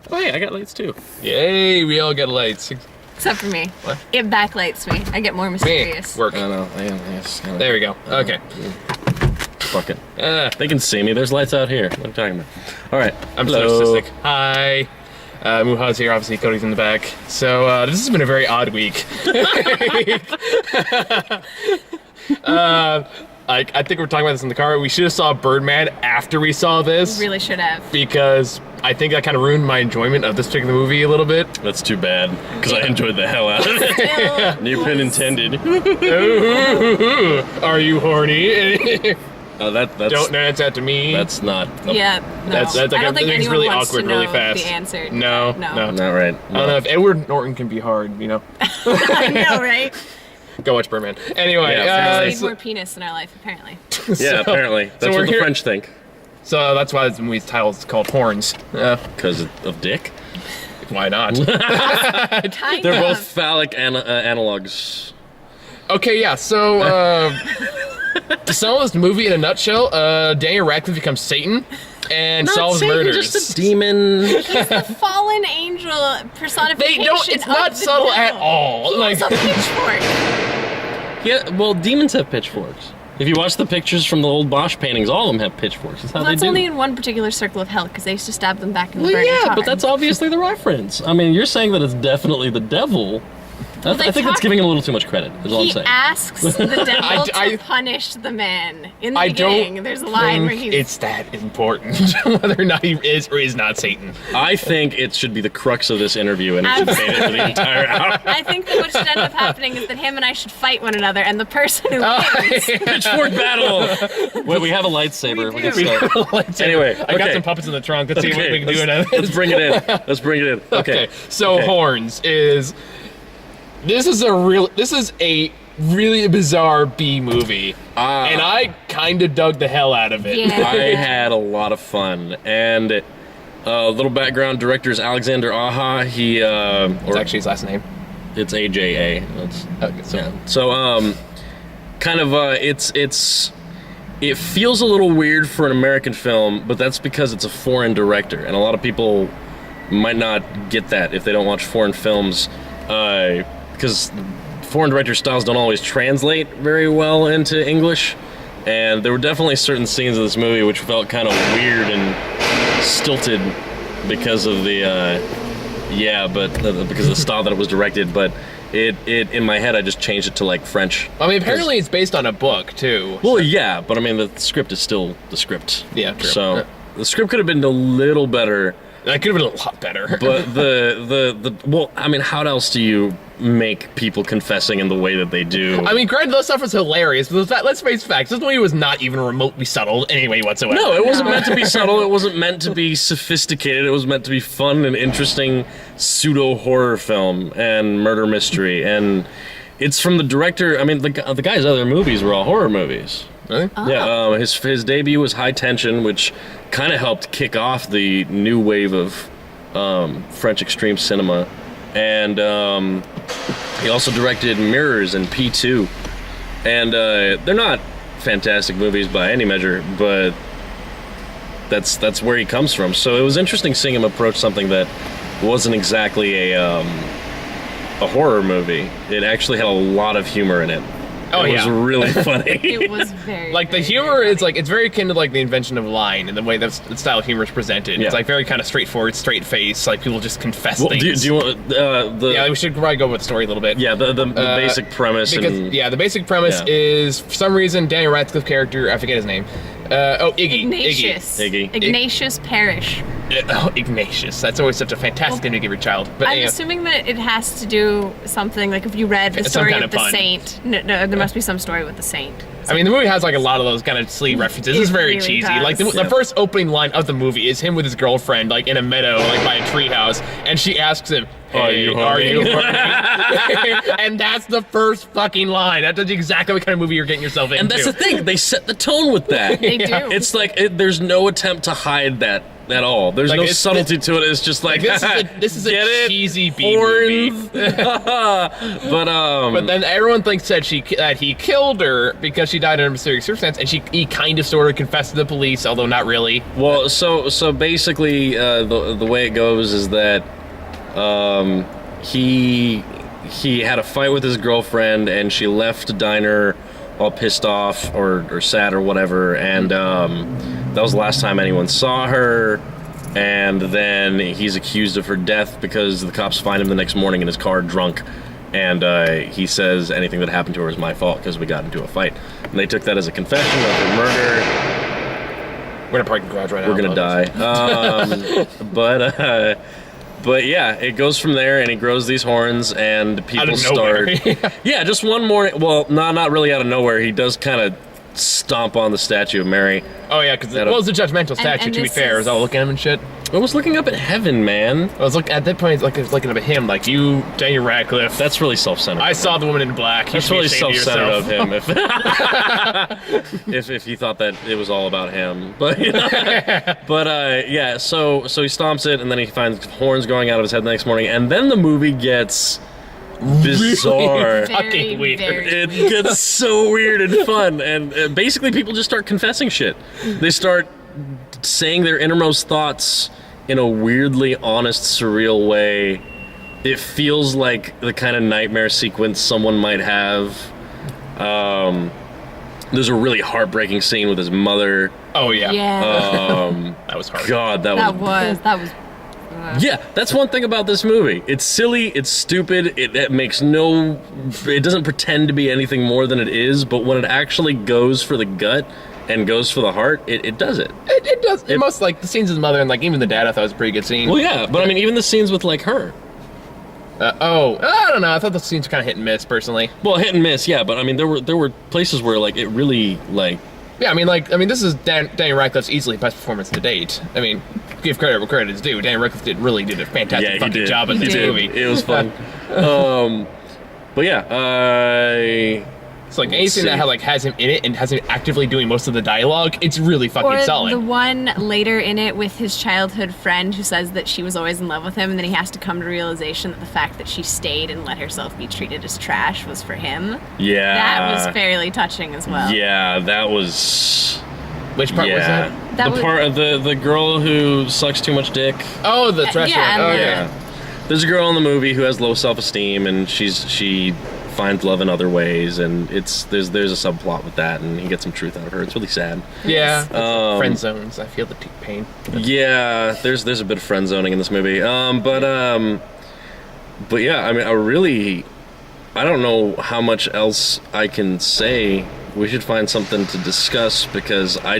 Oh, hey, I got lights too. Yay, we all get lights. Except for me. What? It backlights me. I get more mysterious. Work. I don't know. Yes. There we go. Okay. Fuck it. They can see me. There's lights out here. What are you talking about? All right. I'm Hello. so cystic. Hi. Mahan's here, obviously Cody's in the back. So this has been a very odd week. I think we're talking about this in the car. We should have saw Birdman after we saw this. We really should have. Because I think that kind of ruined my enjoyment of this particular movie a little bit. That's too bad, because I enjoyed the hell out of it. Still, New pun intended. Are you horny? That's Don't answer that to me. That's not. yeah, no. That's like I don't think everything's anyone really wants awkward to know really fast. the answer. No. Not right. I don't know if Edward Norton can be hard, you know. I know, right? Go watch Birdman. Anyway, Yeah, We need more penis in our life, apparently. Yeah, apparently. That's we're what the here- French think. So that's why this movie's title is called Horns. Because of dick. Why not? Kind They're of. both phallic analogs. Okay, yeah. So to sum up this movie in a nutshell, Daniel Radcliffe becomes Satan and solves murders. Just a demon. He's the fallen angel personification. They don't. It's of not the subtle devil. at all. He Like has a pitchfork. Yeah, well, demons have pitchforks. If you watch the pictures from the old Bosch paintings, all of them have pitchforks. That's how Well, they that's do. only in one particular circle of hell, because they used to stab them back in the Well, burning yeah, tar. but that's obviously the reference. I mean, you're saying that it's definitely the devil. I they think that's talk- giving him a little too much credit, is all I'm He saying. asks the devil I- to punish the man. In the I beginning, don't there's a line where think he's... it's that important whether or not he is or is not Satan. I think it should be the crux of this interview, and it should fade it for the entire hour. I think that what should end up happening is that him and I should fight one another, and the person who wins... Pitchfork battle! Wait, we have a lightsaber. We can start. Anyway, I got okay. some puppets in the trunk. Let's see what Okay, we can do. let's bring it in. Let's bring it in. Okay. So Okay. Horns is. This is a really bizarre B movie, and I kind of dug the hell out of it. Yeah. I had a lot of fun, and little background: director is Alexander Aha. He It's actually his last name. it's AJA. That's Okay, so yeah. So kind of it feels a little weird for an American film, but that's because it's a foreign director, and a lot of people might not get that if they don't watch foreign films, because foreign director styles don't always translate very well into English. And there were definitely certain scenes of this movie which felt kind of weird and stilted because of the because of the style that it was directed. But it in my head I just changed it to like French. I mean, apparently it's based on a book too. Well, yeah, but I mean the script is still the script. Yeah, true. So the script could have been a little better. That could have been a lot better. But well, I mean, how else do you make people confessing in the way that they do? I mean, granted, that stuff was hilarious, but let's face facts. This movie was not even remotely subtle anyway whatsoever. No, it wasn't meant to be subtle. It wasn't meant to be sophisticated. It was meant to be fun and interesting pseudo horror film and murder mystery. And it's from the director. I mean, the guy's other movies were all horror movies. Really? Yeah, his debut was High Tension, which kind of helped kick off the new wave of French extreme cinema. And he also directed Mirrors and P2. And they're not fantastic movies by any measure, but that's where he comes from. So it was interesting seeing him approach something that wasn't exactly a horror movie. It actually had a lot of humor in it. Oh, It yeah. was really funny. It was very, Like, the very, humor very is funny. like, it's very akin to like the invention of line and the way that the style of humor is presented. Yeah. It's like very kind of straightforward, straight face, like people just confess Well, things. do you want the Yeah, we should probably go with the story a little bit. yeah the basic premise Because, and yeah, the basic premise Yeah. is, for some reason, Daniel Radcliffe character, I forget his name. Iggy. Ignatius. Iggy. Ignatius Parrish. Oh, Ignatius. That's always such a fantastic name to give your child. But I'm anyway. assuming that it has to do something, like if you read the It's some story kind of of the pun. saint. No, there must be some story with the saint. I mean, the movie has like a lot of those kind of silly references. It's very really cheesy. does. Like the first opening line of the movie is him with his girlfriend, like in a meadow, like by a treehouse, and she asks him, "Hey, Are you horny?" And that's the first fucking line. That's exactly what kind of movie you're getting yourself into. and that's the thing, they set the tone with that. They do. It's like there's no attempt to hide that at all. There's Like, no it's- subtlety to it. It's just like, this is get a it? cheesy B movie. Horns. But But then everyone thinks that he killed her because she died under a mysterious circumstance, and he kind of sort of confessed to the police, although not really. well, so basically, the way it goes is that he had a fight with his girlfriend, and she left the diner all pissed off or sad or whatever, and that was the last time anyone saw her. And then he's accused of her death because the cops find him the next morning in his car drunk, and he says anything that happened to her is my fault because we got into a fight. And they took that as a confession of her murder. We're gonna park the garage right now. We're gonna die. But yeah, it goes from there, and he grows these horns, and people nowhere. start. Yeah, just one morning. Well, not really out of nowhere. He does kind of stomp on the statue of Mary. Oh yeah, because it was a judgmental statue. and To be this fair, I is- was all looking at him and shit. I was looking up at heaven, man. I was looking at that point. I was looking up at him, like you, Daniel Radcliffe. That's really self-centered. I saw the woman in black. You That's should be really ashamed of self-centered yourself. of him. If he thought that it was all about him, but yeah. So he stomps it, and then he finds horns growing out of his head the next morning, and then the movie gets bizarre. Fucking weird. It gets so weird and fun, and basically people just start confessing shit. They start saying their innermost thoughts in a weirdly honest, surreal way. It feels like the kind of nightmare sequence someone might have. There's a really heartbreaking scene with his mother. Oh yeah. Yeah. That was hard. God, that was. Yeah, that's one thing about this movie. It's silly, it's stupid, it makes no... It doesn't pretend to be anything more than it is, but when it actually goes for the gut and goes for the heart, it does it. It does. Most like the scenes with the mother and like even the dad, I thought was a pretty good scene. Well, yeah, but I mean, even the scenes with, like, her. I don't know. I thought the scenes were kind of hit and miss, personally. Well, hit and miss, yeah, but I mean, there were places where, like, it really, like... Yeah, I mean, this is Daniel Radcliffe's easily best performance to date. I mean, give credit where credit is due. Daniel Radcliffe really did a fantastic fucking job in this movie. It was fun. But yeah, It's like anything that has him in it and has him actively doing most of the dialogue, it's really fucking Or solid. the one later in it with his childhood friend who says that she was always in love with him, and then he has to come to realization that the fact that she stayed and let herself be treated as trash was for him. yeah. That was fairly touching as well. Yeah, that was... Which part was that? That the was- part of the girl who sucks too much dick. Oh, the trash yeah, one. Oh, and the- yeah. There's a girl in the movie who has low self-esteem, and she finds love in other ways, and there's a subplot with that, and he gets some truth out of her. It's really sad. Yeah. Friend zones. I feel the pain. Yeah, there's a bit of friend zoning in this movie. But yeah, I mean, I don't know how much else I can say. We should find something to discuss because I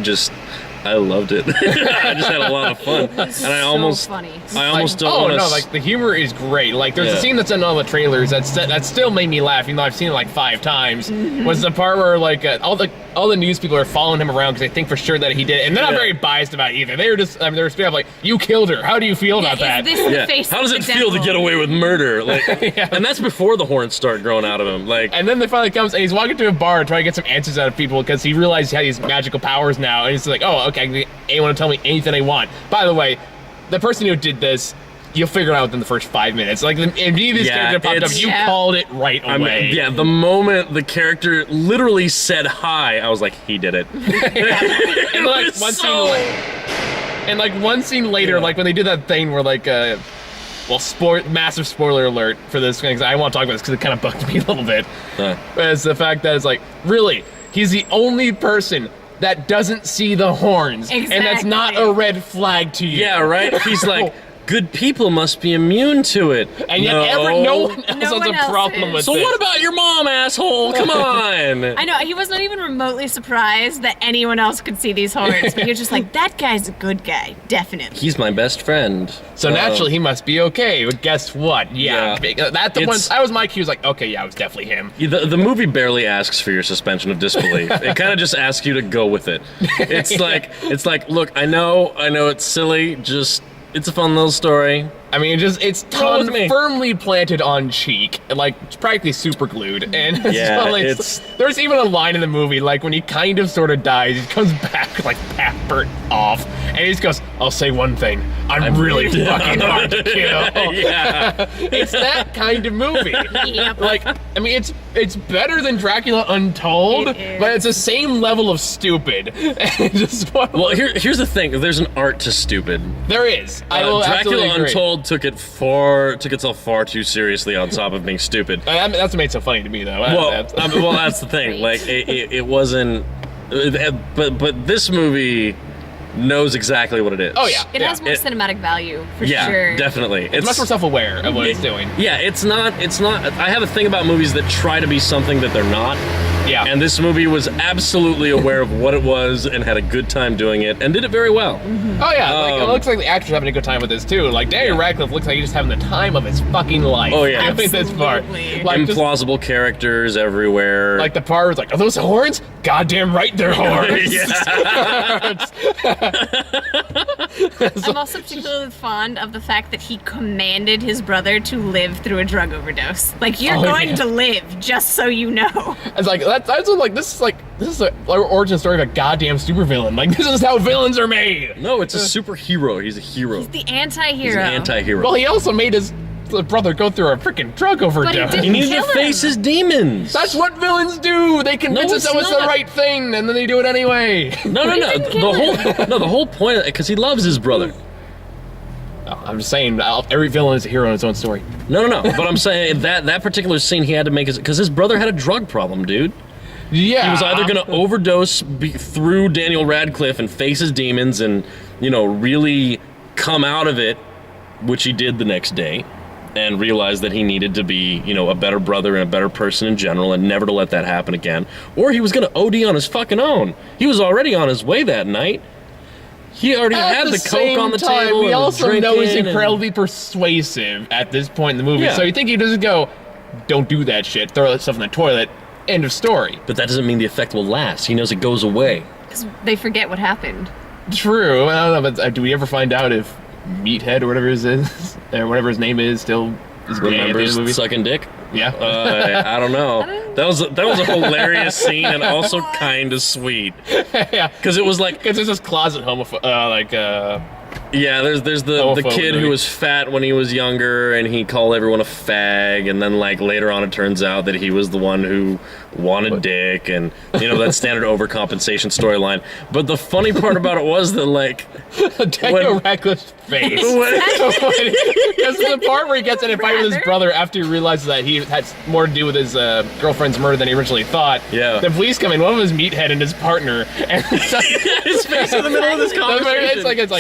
loved it. I just had a lot of fun, and funny. I almost don't Oh want to. no! Like the humor is great. Like there's a scene that's in all the trailers that still made me laugh, even though I've seen it like 5 times. Was the part where like all the news people are following him around because they think for sure that he did it, and they're not very biased about it either. They were just they were straight up like, "You killed her. How do you feel about that?" Is this the face How does of it the feel to devil? get away with murder? Like, and that's before the horns start growing out of him. Like, And then they finally comes and he's walking to a bar trying to get some answers out of people because he realized he had these magical powers now, and he's like, "Oh, okay, I can get anyone to tell me anything I want." By the way, the person who did this, you'll figure it out within the first 5 minutes. Like, immediately this Yeah, character popped up, it's- you Yeah. called it right I away. mean, yeah, the moment the character literally said hi, I was like, he did it. And like It was one so- one scene later, Yeah. like when they did that thing where like, massive spoiler alert for this thing. 'Cause I want to talk about this because it kind of bugged me a little bit. But it's the fact that it's like, really, he's the only person that doesn't see the horns, and that's not Exactly. a red flag to you. Yeah, right? He's like, good people must be immune to it. And yet, no one else No has one a else problem is. with So this. what about your mom, asshole? Come on. I know, he was not even remotely surprised that anyone else could see these horns, but you're just like, that guy's a good guy, definitely. He's my best friend. So naturally, he must be okay. But guess what? Yeah, that was my cue. Was like, okay, yeah, it was definitely him. The movie barely asks for your suspension of disbelief. It kind of just asks you to go with it. It's like, look, I know it's silly. Just It's a fun little story. I mean, it's Roll with me. firmly planted on cheek, like it's practically super glued. And there's even a line in the movie, like when he kind of sort of dies, he comes back like half burnt off, and he just goes, "I'll say one thing, I'm really fucking hard to kill." Yeah. It's that kind of movie. Yep. Like, I mean, it's better than Dracula Untold, It is. but it's the same level of stupid. Well, here's the thing. There's an art to stupid. There is. I will Dracula absolutely agree. Untold took itself far too seriously on top of being stupid. That's what made it so funny to me, though. Well, that's the thing. Right. Like, it wasn't. But this movie knows exactly what it is. Oh yeah, It has more cinematic value, for Yeah, sure. definitely. It's much more self-aware of what it's doing. Yeah, it's not. I have a thing about movies that try to be something that they're not. Yeah. And this movie was absolutely aware of what it was and had a good time doing it and did it very well. Oh yeah, like, it looks like the actor's having a good time with this too. Like Daniel Radcliffe looks like he's just having the time of his fucking life. Oh, yeah. doing this part. Absolutely. Like just, Implausible characters everywhere. like the part was like, are those horns? Goddamn right, they're horns. I'm also particularly fond of the fact that he commanded his brother to live through a drug overdose. Like, you're going to live, just so you know. It's like that's what, like this is a origin story of a goddamn supervillain. Like this is how villains are made. No, it's a superhero. He's a hero. He's the anti-hero. He's an anti-hero. Well, he also made his brother go through a freaking drug overdose. didn't he needed kill to face him. his demons. That's what villains do. They convince No, us it's that it's the not. right thing, and then they do it anyway. No. didn't kill The whole point, because he loves his brother. I'm just saying, every villain is a hero in his own story. No. But I'm saying that particular scene he had to make because his brother had a drug problem, dude. Yeah. He was either going to overdose through Daniel Radcliffe and face his demons and, really come out of it, which he did the next day, and realize that he needed to be, a better brother and a better person in general and never to let that happen again. Or he was going to OD on his fucking own. He was already on his way that night. He already had the coke on the table. He and was also knows drinking incredibly persuasive at this point in the movie. Yeah. So you think he doesn't go, don't do that shit, throw that stuff in the toilet, end of story. But that doesn't mean the effect will last. He knows it goes away. Because they forget what happened. True. I don't know, but do we ever find out if Meathead or whatever his is, or whatever his name is, still is gay at the end of Remembers the movie? sucking dick? Yeah. I don't know. That was a hilarious scene and also kind of sweet. Yeah. Because it was like, Because there's this closet yeah, there's the Homophobe kid movie. who was fat when he was younger and he called everyone a fag, and then like later on it turns out that he was the one who wanted dick, and that standard overcompensation storyline. But the funny part about it was that like Daniel Radcliffe's face. Because the part where he gets in a fight with his brother after he realizes that he had more to do with his girlfriend's murder than he originally thought. Yeah. The police come in, one of them is Meathead and his partner, and his face in the middle of this conversation. it's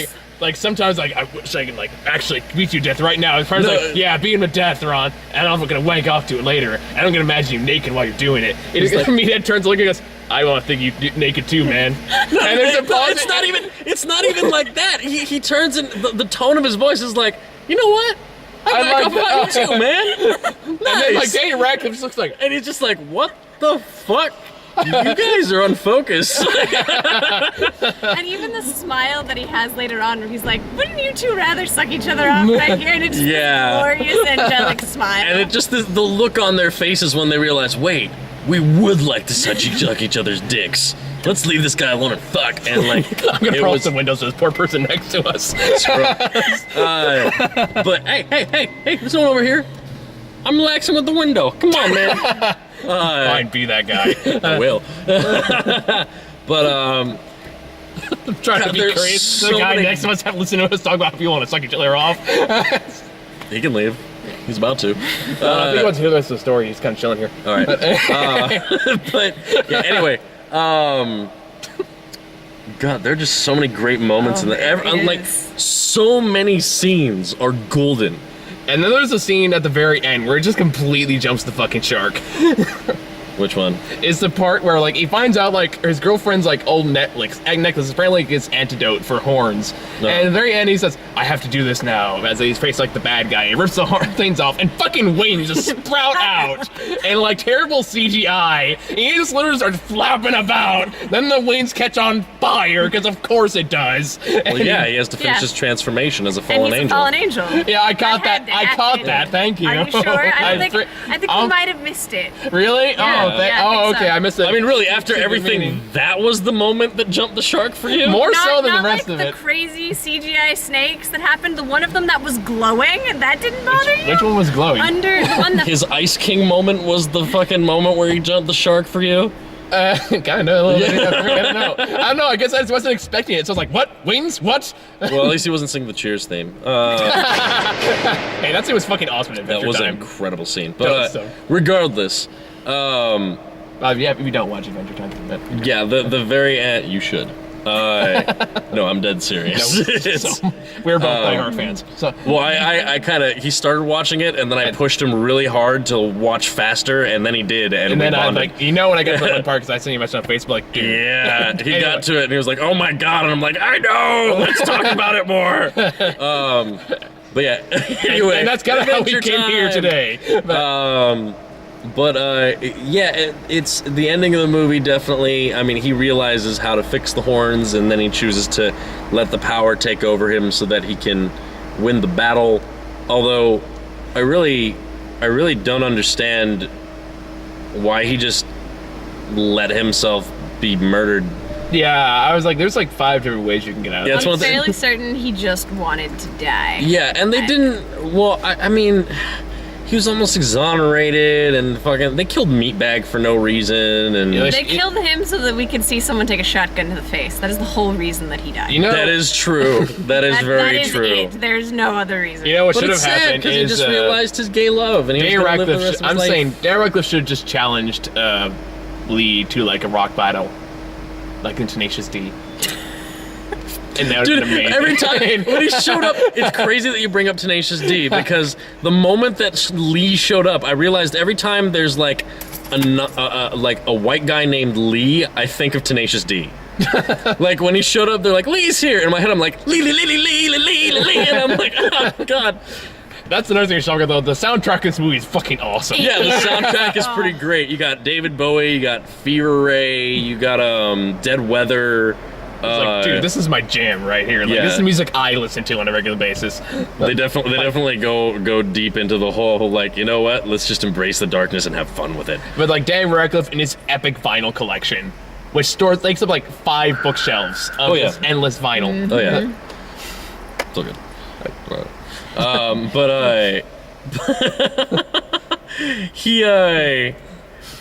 like sometimes like I wish I could like actually beat you to death right now. His partner's like, yeah, beat him to death, Ron, and I'm gonna wank off to it later. And I'm gonna imagine you naked while you're doing it. Meathead turns to look and goes, I want to think you naked too, man. And there's a pause. It's not even like that. He turns and the tone of his voice is like, you know what? I back off about you too, man. And then like Nice. Daniel Radcliffe just looks like, And he's just like, what the fuck? You guys are unfocused. And even the smile that he has later on, where he's like, wouldn't you two rather suck each other off right here? And it's just Yeah. this glorious angelic smile. And it just the look on their faces when they realize, wait, we would like to suck each other's dicks. Let's leave this guy alone and fuck. And like, I'm gonna it roll was some windows to this poor person next to us. but hey, this one over here. I'm relaxing with the window. Come on, man. Fine, be that guy. I will. But I'm trying to be there's curious. so The guy many- next to us have listened to us talk about if you want to suck each other off. he can leave. He's about to. I think he wants to hear the rest of the story. He's kind of chilling here. All right. But yeah, anyway, God, there are just so many great moments in there the like is. so many scenes are golden. And then there's a scene at the very end where it just completely jumps the fucking shark. Which one? Is the part where like he finds out like his girlfriend's like old necklace is apparently like, it's antidote for horns. No. And at the very end he says, "I have to do this now," as he's faced like the bad guy. He rips the horn things off, and fucking wings just sprout out, and like terrible CGI. And he just literally starts flapping about. Then the wings catch on fire because of course it does. Well, yeah, he has to finish his transformation as a And fallen he's a angel. fallen angel. Yeah, I caught had that. to I happen. caught that. Thank you. Are you sure? I think I'll- you might have missed it. Really? Yeah, Oh, yeah, I think okay. so. I missed it. I mean, really, after Super everything, meaning. that was the moment that jumped the shark for you? More so than Not the rest like of the it. crazy CGI snakes that happened. The one of them that was glowing, that didn't bother you? Which one was glowing? Under the one that His Ice King moment was the fucking moment where he jumped the shark for you? Kind of. A little bit. I don't know. I guess I just wasn't expecting it. So I was like, what? Wings? What? Well, at least he wasn't singing the Cheers theme. Hey, that scene was fucking awesome in That Adventure was an Time. incredible scene. That was But so- regardless, Yeah, if you don't watch Adventure Time, but yeah, the very end, you should. No, I'm dead serious. It's- so, we're both diehard fans. So well, I kind of, he started watching it, and then I pushed him really hard to watch faster, and then he did, and we then I bonded. like, when I got to that part, because I sent you a message on Facebook, like, dude. Yeah, he Anyway. got to it, and he was like, "Oh my god!" And I'm like, "I know. Let's talk about it more." But yeah, anyway, And that's kind of how we Adventure came here Time. today. But, Yeah, it's the ending of the movie. Definitely, I mean, he realizes how to fix the horns, and then he chooses to let the power take over him so that he can win the battle. Although, I really don't understand why he just let himself be murdered. yeah, I was like, there's like 5 different ways you can get out of Yeah, this. it's one I'm of the- fairly certain he just wanted to die. Yeah, and they didn't. Well, I mean, he was almost exonerated, and fucking they killed Meatbag for no reason, and Yeah, They killed him so that we could see someone take a shotgun to the face. That is the whole reason that he died. You know, that is true. That is very that is true. it. There's no other reason. you know what But should have it's sad happened because he is just realized his gay love, and he was Daniel gonna live the rest Radcliffe. of his I'm life. saying Daniel Radcliffe should have just challenged Lee to like a rock battle, like in Tenacious D. And that would Dude, have been amazing. every time when he showed up, it's crazy that you bring up Tenacious D, because the moment that Lee showed up, I realized every time there's like a white guy named Lee, I think of Tenacious D. Like when he showed up, they're like, "Lee's here," in my head I'm like, "Lee," and I'm like, "Oh god." That's another thing, Shulker, though. The soundtrack of this movie is fucking awesome. Yeah, the soundtrack is pretty great. You got David Bowie, you got Fever Ray, you got Dead Weather. It's like, dude, this is my jam right here. Like, yeah. this is music I listen to on a regular basis. They definitely go deep into the whole like, you know what? Let's just embrace the darkness and have fun with it. But like Daniel Radcliffe in his epic vinyl collection, which takes up like 5 bookshelves of Oh, yeah. this endless vinyl. Oh yeah, so good.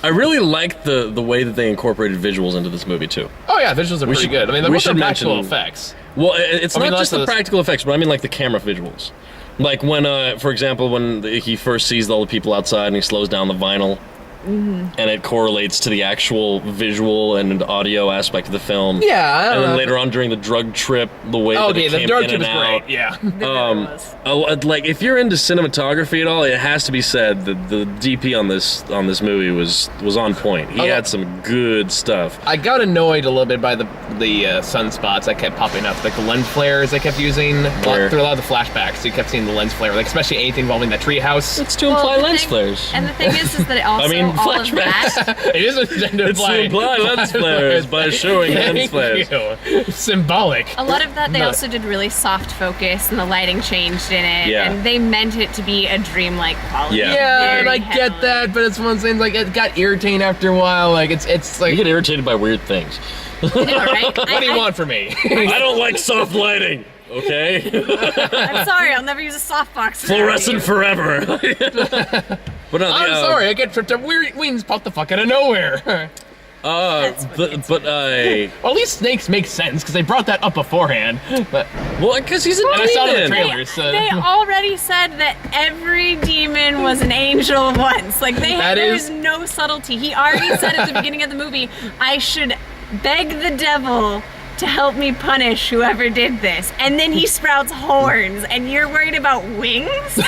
I really liked the way that they incorporated visuals into this movie too. Oh yeah, visuals are pretty should- good. I mean, we they're should practical mention- effects. Well, it's I mean, not just the lots of- practical effects, but I mean like the camera visuals. Like when, for example, when he first sees all the people outside and he slows down the vinyl, and it correlates to the actual visual and audio aspect of the film. Yeah, I don't And then know. later on during the drug trip, the way that Okay, it the came dark in tip and is out. great. Yeah. Like if you're into cinematography at all, it has to be said that the DP on this movie was on point. He Oh, had some good stuff. I got annoyed a little bit by the sunspots that kept popping up, like the lens flares they kept using Where? through a lot of the flashbacks. You kept seeing the lens flare, like especially anything involving that treehouse. It's to Well, imply the lens thing- flares. And the thing is that it also mean, all of flashbacks. that. It is intended to It's to imply lens flares by showing lens flares. You. Symbolic. A lot of that they No. also did really soft focus, and the lighting changed in it, Yeah. and they meant it to be a dreamlike quality. Yeah. Yeah, and Very I get heavily. that, but it's one thing like it got irritating after a while. Like it's like, You get irritated by weird things. I know, right? what do you want from me? I don't like soft lighting. Okay, I'm sorry, I'll never use a softbox. fluorescent forever. But no, I'm sorry, I get tripped up. Weird wings pop the fuck out of nowhere. That's but Well, at least snakes make sense because they brought that up beforehand. But well, because he's a and I saw it in the demon. trailer. So They already said that every demon was an angel once. Like That there is- is no subtlety. He already said at the beginning of the movie, I should beg the devil to help me punish whoever did this. And then he sprouts horns, and you're worried about wings?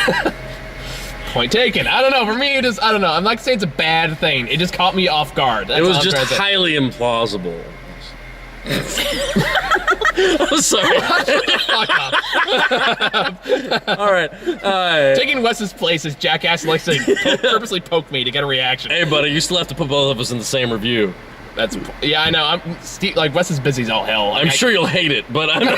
Point taken. I don't know. For me, I don't know. I'm not saying it's a bad thing. It just caught me off guard. That's It was all I'm just trying to say. highly implausible. I'm sorry. Fuck up. All right. Taking Wes's place as Jackass likes to purposely poke me to get a reaction. Hey, buddy, you still have to put both of us in the same review. Yeah, I know. Like Wes is busy as all hell. Like, I'm sure you'll hate it, but I'm.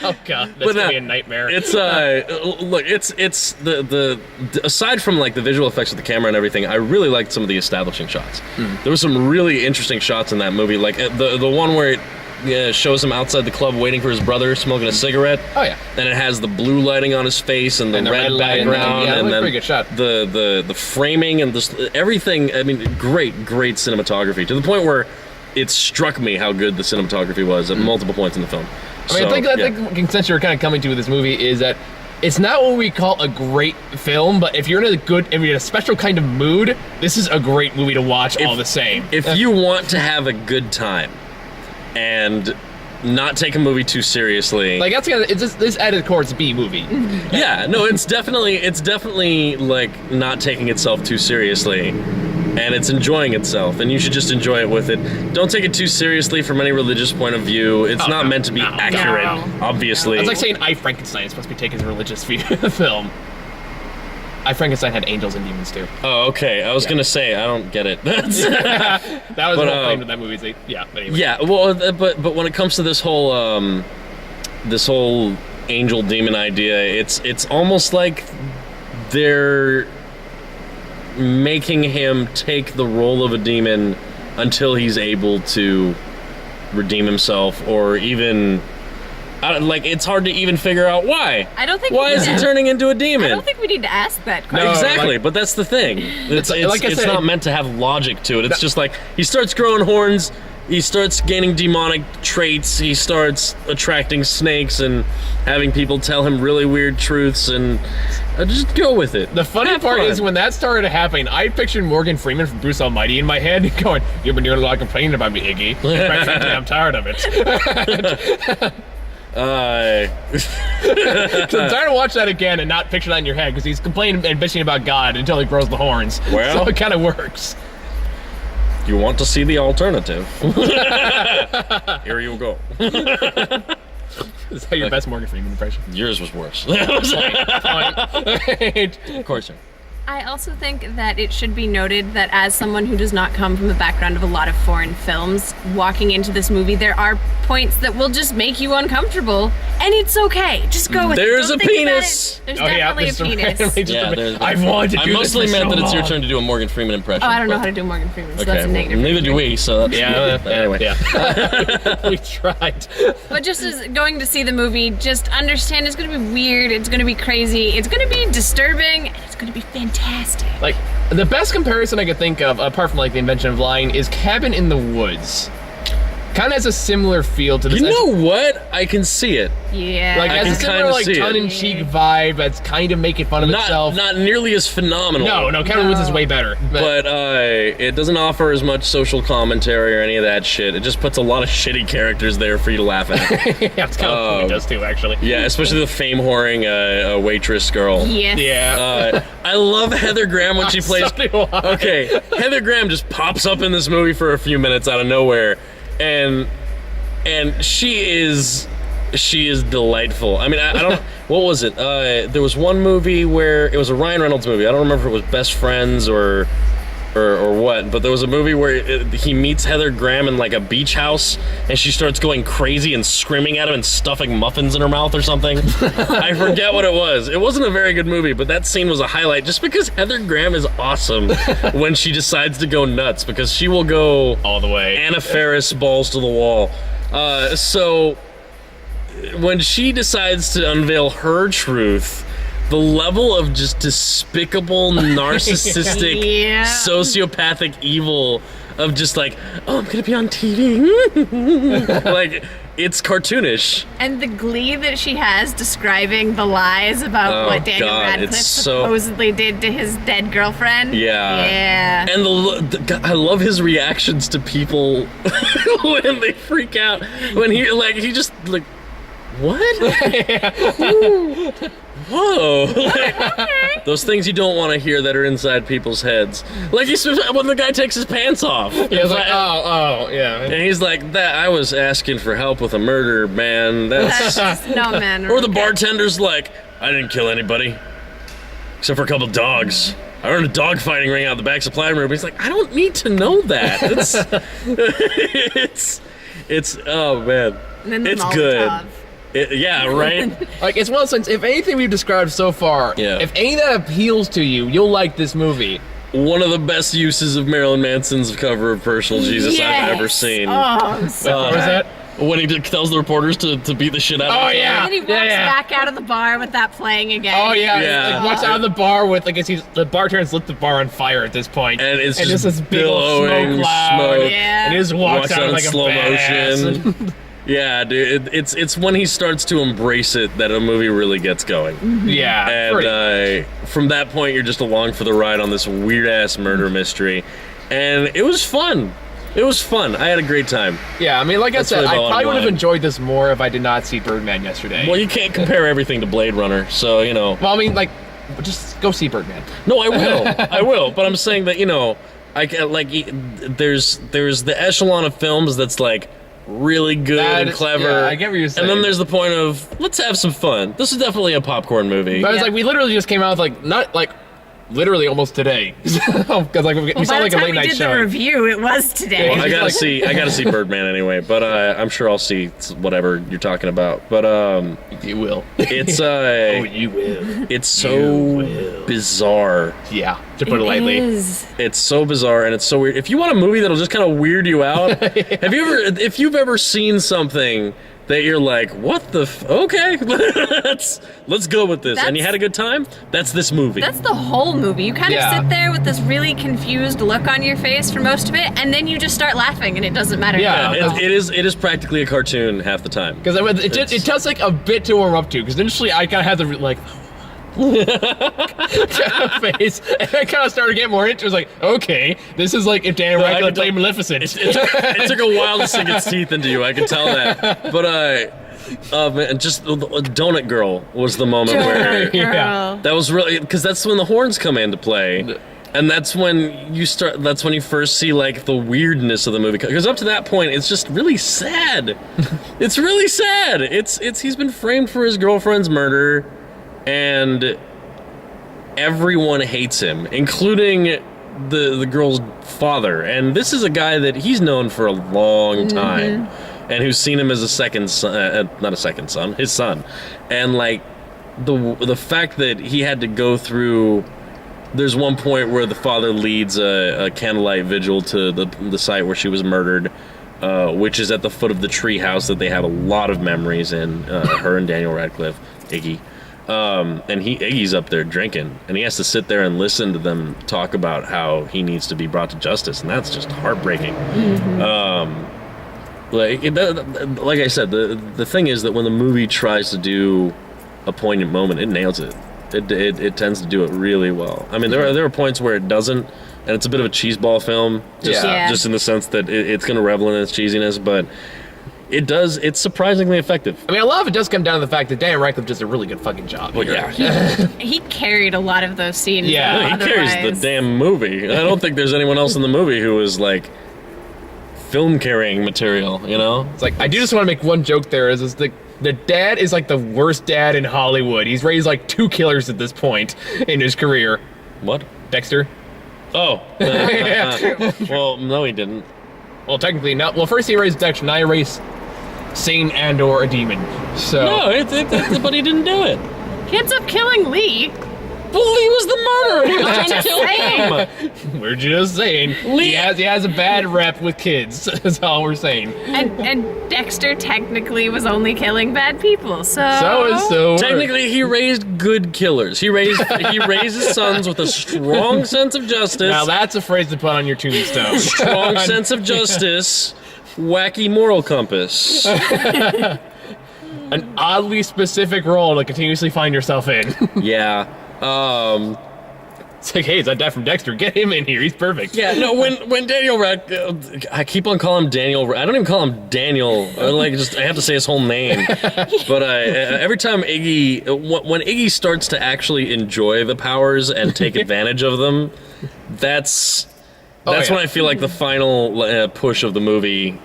Oh god, that's gonna be a nightmare. It's look, it's the aside from like the visual effects of the camera and everything, I really liked some of the establishing shots. There were some really interesting shots in that movie, like the one where it shows him outside the club waiting for his brother, smoking a cigarette. Oh yeah. And it has the blue lighting on his face and the red background, and then pretty good shot. The framing and everything. I mean, great cinematography to the point where it struck me how good the cinematography was at multiple points in the film. I mean, I think the consensus you're kind of coming to with this movie is that it's not what we call a great film, but if you're in a special kind of mood, this is a great movie to watch all the same. If you want to have a good time and not take a movie too seriously, like this at its core, it's a B movie. Yeah, no, it's definitely like not taking itself too seriously, and it's enjoying itself, and you should just enjoy it with it. Don't take it too seriously from any religious point of view. It's not meant to be accurate, obviously. It's like saying I, Frankenstein is supposed to be taken as a religious film. I, Frankenstein had angels and demons too. Oh, okay. I was gonna say I don't get it. That was the whole claim with that movie. But anyway. Yeah, well, but when it comes to this whole angel demon idea, it's almost like they're making him take the role of a demon until he's able to redeem himself, or even. Like, it's hard to even figure out why. I don't think. Why is he turning into a demon? I don't think we need to ask that question. No, exactly, but that's the thing. It's not meant to have logic to it. It's just like he starts growing horns, he starts gaining demonic traits, he starts attracting snakes and having people tell him really weird truths, and just go with it. The funny part is when that started happening, I pictured Morgan Freeman from Bruce Almighty in my head going, "You've been doing a lot of complaining about me, Iggy. Quite frankly, I'm tired of it." I'm trying to watch that again and not picture that in your head, because he's complaining and bitching about God until he grows the horns. Well, so it kind of works. You want to see the alternative? Here you go. Is that your best Morgan Freeman impression? Yours was worse. Fine. Of course, sir. I also think that it should be noted that as someone who does not come from a background of a lot of foreign films, walking into this movie, there are points that will just make you uncomfortable, and it's okay. Just go with it. There's Don't a think about penis. it. There's definitely a penis. I've wanted to do I this mostly for meant so that it's your long. turn to do a Morgan Freeman impression. Oh, I don't know how to do Morgan Freeman, so that's a negative. Neither do we, so that's anyway. Yeah. We tried. But just as going to see the movie, just understand it's going to be weird, it's going to be crazy, it's going to be disturbing, and it's going to be fantastic. Like, the best comparison I could think of, apart from like the invention of lying, is Cabin in the Woods. Kind of has a similar feel to this. You know what? I can see it. Yeah. Like, I has can a similar kinda like see it. tongue-in-cheek vibe that's kind of making fun of itself. Not nearly as phenomenal. No, Cabin in the Woods is way better. But it doesn't offer as much social commentary or any of that shit. It just puts a lot of shitty characters there for you to laugh at. Yeah, it's kind of cool. It does too, actually. Yeah, especially the fame-whoring waitress girl. Yes. Yeah. I love Heather Graham when she plays... So do I. Okay, Heather Graham just pops up in this movie for a few minutes out of nowhere, and she is delightful. I mean, I don't. What was it? There was one movie where it was a Ryan Reynolds movie. I don't remember if it was Best Friends or what, but there was a movie where he meets Heather Graham in like a beach house, and she starts going crazy and screaming at him and stuffing muffins in her mouth or something. I forget what it was. It wasn't a very good movie, but that scene was a highlight just because Heather Graham is awesome when she decides to go nuts, because she will go all the way. Anna Faris balls to the wall. So when she decides to unveil her truth, the level of just despicable, narcissistic, sociopathic evil of just like, oh, I'm gonna be on TV. Like, it's cartoonish. And the glee that she has describing the lies about what Daniel Radcliffe supposedly did to his dead girlfriend. Yeah. And I love his reactions to people when they freak out. When he just like, what? Whoa. Okay. those things you don't want to hear that are inside people's heads. Like when the guy takes his pants off. Yeah, it's like, oh, yeah. And he's like, "That I was asking for help with a murder, man. That's just, no, man. Or the bartender's like, "I didn't kill anybody, except for a couple dogs. I earned a dog fighting ring out the back supply room." He's like, "I don't need to know that. It's oh man, it's good. Yeah, right. Like, it's one of those things, if anything we've described so far, if any that appeals to you, you'll like this movie. One of the best uses of Marilyn Manson's cover of Personal Jesus I've ever seen. Oh, I'm so What was that? When he tells the reporters to beat the shit out of him. Oh, yeah. And then he walks back out of the bar with that playing again. Oh, yeah. Yeah. Like, walks out of the bar with, like, the bartender's lit the bar on fire at this point. And it's just this big billowing old smoke cloud. Yeah. And he just walks out in like slow a badass. motion. Yeah, dude, it's when he starts to embrace it that a movie really gets going. Yeah. And from that point, you're just along for the ride on this weird-ass murder mystery. And it was fun. It was fun. I had a great time. Yeah, I mean, like That's I said, really I bottom probably would have line. enjoyed this more if I did not see Birdman yesterday. Well, you can't compare everything to Blade Runner, so, you know. Well, I mean, like, just go see Birdman. No, I will. I will. But I'm saying that, you know, I can, like, there's the echelon of films that's, like, really good and clever. Yeah, I get what you're saying. And then there's the point of, let's have some fun. This is definitely a popcorn movie. But it's like, we literally just came out with, like, not, like, literally almost today. Because, like, we saw, By like, the a time late we night did show. the review, it was today. Well, I gotta see Birdman anyway, but I'm sure I'll see whatever you're talking about. But You will. it's You will. it's so bizarre. Yeah, to put it lightly. is. It's so bizarre and it's so weird. If you want a movie that'll just kind of weird you out, if you've ever seen something that you're like, what the okay, let's go with this, and you had a good time, that's this movie. That's the whole movie. You kind of sit there with this really confused look on your face for most of it, and then you just start laughing, and it doesn't matter. Yeah, it is practically a cartoon half the time. Because it does, like, a bit to warm up to. Because initially I kind of had the, like, kind of face, and I kind of started getting more into it. It was like, okay, this is like if Daniel Radcliffe played Maleficent. It took a while to sink its teeth into you, I could tell that. But man, just the Donut Girl was the moment where Girl. that was really, because that's when the horns come into play. And that's when you first see, like, the weirdness of the movie. Because up to that point, it's just really sad. It's really sad. He's been framed for his girlfriend's murder, and everyone hates him, including the girl's father. And this is a guy that he's known for a long time, and who's seen him as a second son, not a second son, his son. And, like, the fact that he had to go through. There's one point where the father leads a candlelight vigil to the site where she was murdered, which is at the foot of the tree house that they have a lot of memories in, her and Daniel Radcliffe, Iggy. And Iggy's up there drinking, and he has to sit there and listen to them talk about how he needs to be brought to justice, and that's just heartbreaking. Like I said, the thing is that when the movie tries to do a poignant moment, it nails it. It tends to do it really well. I mean, there are points where it doesn't, and it's a bit of a cheeseball film, just in the sense that it's going to revel in its cheesiness, but it's surprisingly effective. I mean, a lot of it does come down to the fact that Daniel Radcliffe does a really good fucking job. Well, here. He carried a lot of those scenes. Yeah, he carries the damn movie. I don't think there's anyone else in the movie who is, like, film carrying material, you know? It's like, I do just want to make one joke there, is the dad is like the worst dad in Hollywood. He's raised like 2 killers at this point in his career. What? Dexter? Oh. Well, no, he didn't. Well, technically not. Well, first he raised Dexter, now he raised Satan and or a demon. So No, but he didn't do it. He ends up killing Lee. Well, Lee was the murderer. He was just kill him. we're just saying he has a bad rep with kids. That's all we're saying. And Dexter technically was only killing bad people, So Technically, he raised good killers. He raised his sons with a strong sense of justice. Now that's a phrase to put on your tombstone. Strong sense of justice, wacky moral compass. An oddly specific role to continuously find yourself in. Yeah. It's like, hey, is that dad from Dexter? Get him in here. He's perfect. Yeah, no, when Daniel Radcliffe, I keep on calling him Daniel, I don't even call him Daniel, I have to say his whole name. But every time Iggy, when Iggy starts to actually enjoy the powers and take advantage of them, that's when I feel like the final push of the movie